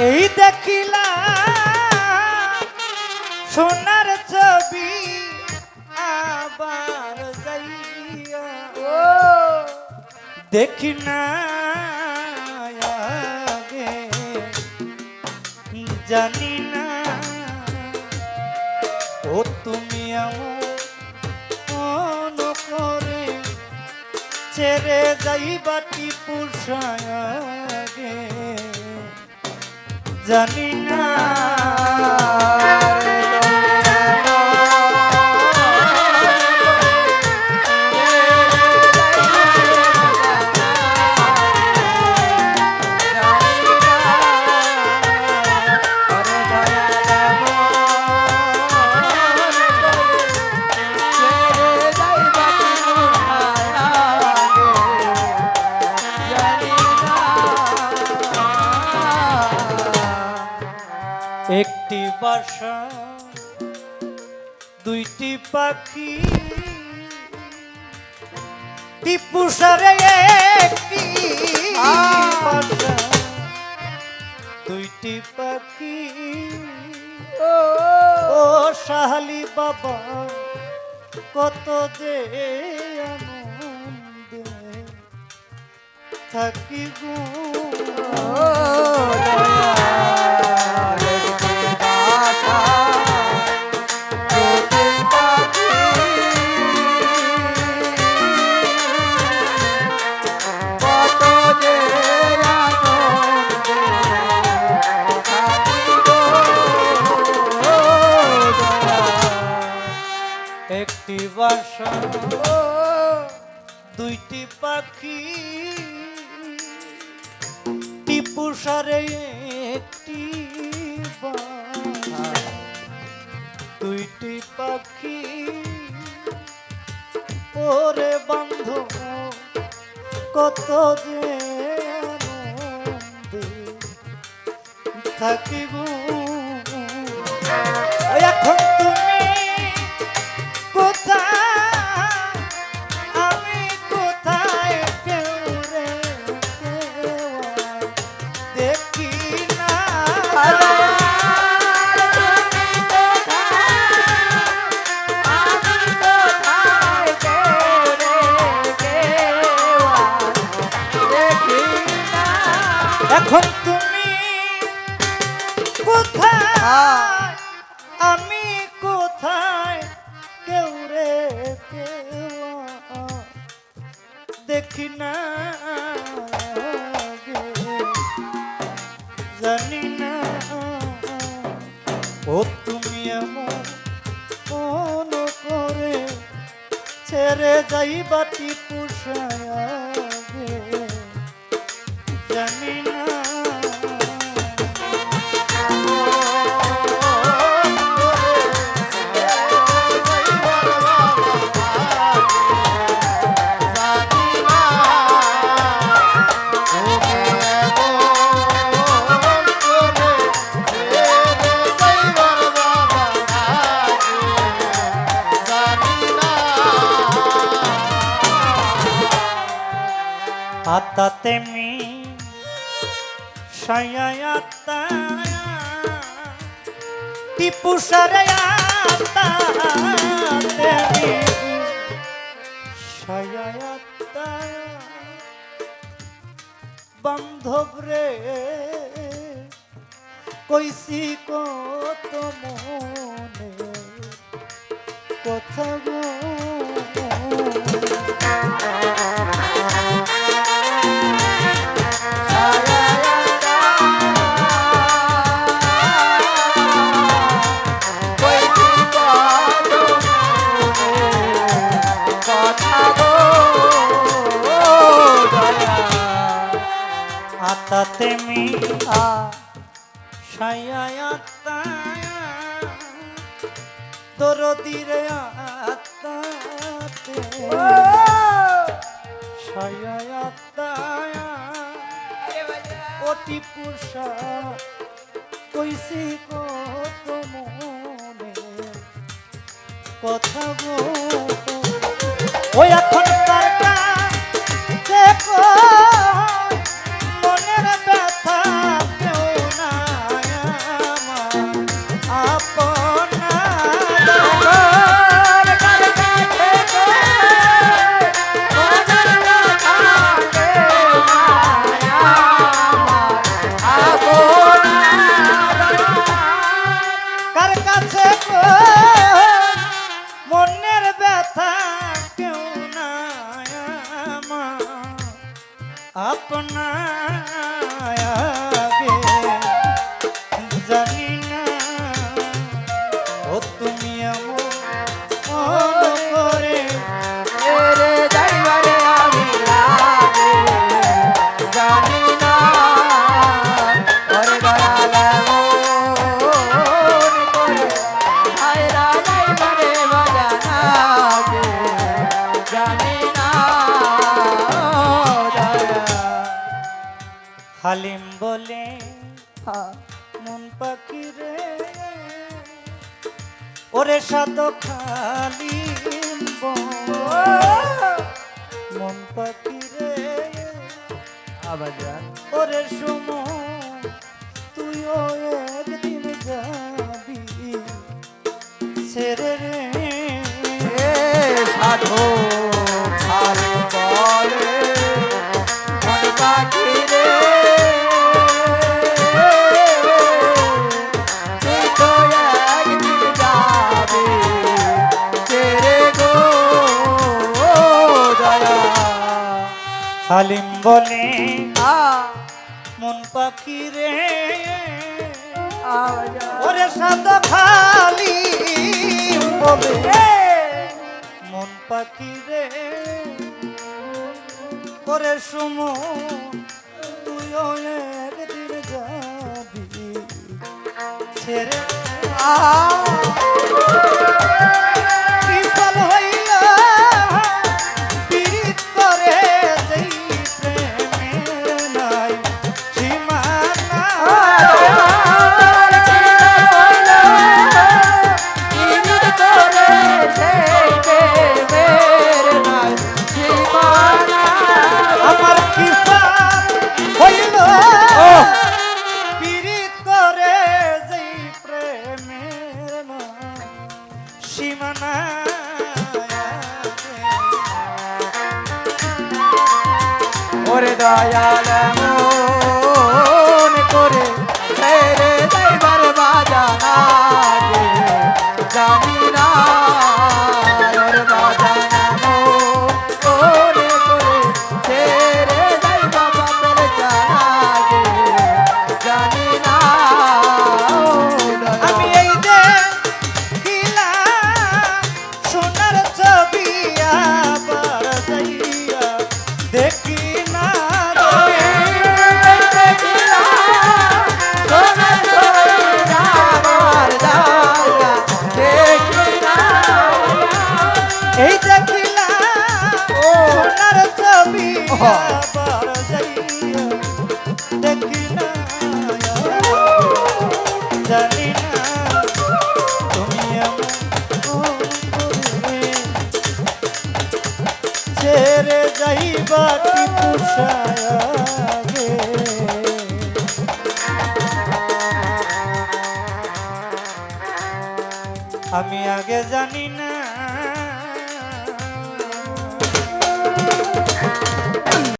এই দেখিলা সোনার ছবি আবার যাইয়া দেখি না আগে জানি না ও তুমি আমার মন করে ছেড়ে যাইবা টিপু সায়াগে জানি না একটি বাসা দুইটি পাখি টিপু সারে একটি বাসা দুইটি পাখি ও শাহালি বাবা কত যে আনন্দে থাকি গো একটি বাসা দুইটি পাখি টিপু সারে একটি বাসা দুইটি পাখি ওরে বান্ধব কত যে আনন্দে থাকি গো এখন তুমি এখন তুমি কোথায় আমি কোথায় কেউ রে কেউ দেখি না জানি না ও তুমি আমার মন করে ছেড়ে যাইবা টিপু সায়াগে জানি না আতাতে মি সায়াতা টিপু সারে আতাতে মি সায়াতা বান্ধব রে কইছি কত মনে কথা গো আতাতে মি সায়াতা দরদিরে আতাতে সায়াতা অতি পুষা কইছি কত মনে কথা গো ওই এখন কারটা দেখো মনের ব্যথা কেউ না মন পাখি রে ওরে সাদ খালি মন পাখি রে আবাজান ওরে সময় তুইও একদিন যাবি ছেড়ে রে সাধু ভালো বলে মন পাখি রে তুই তো একদিন যাবি ছেড়ে গো দয়া হালিম বলে আ মন পাখি রে আবাজান ওরে সাদ খালি বলে মন পাখি রে ওরে সময় তুইও একদিন যাবি ছেড়ে বিফল হইল পীড়িত করে যেই প্রেমের নাই সীমানা আমার কি পাপ হইল পীড়িত করে যেই প্রেমের নাই সীমানা ওরে দয়াল মন করে ছেড়ে যাইবার বাজানাকে জানি না ওরে বাজানা মনে করে ছেড়ে যাইবা বাপের জানাকে জানি না আমি এই দেখিলা সোনার ছবি আবার যাইয়া দেখি না রে। এই দেখিলা সোনার ছবি আবার যাইয়া দেখি না জানি না তুমি এমন করে ছেড়ে যাইবা কি পোষায় আমি আগে জানি না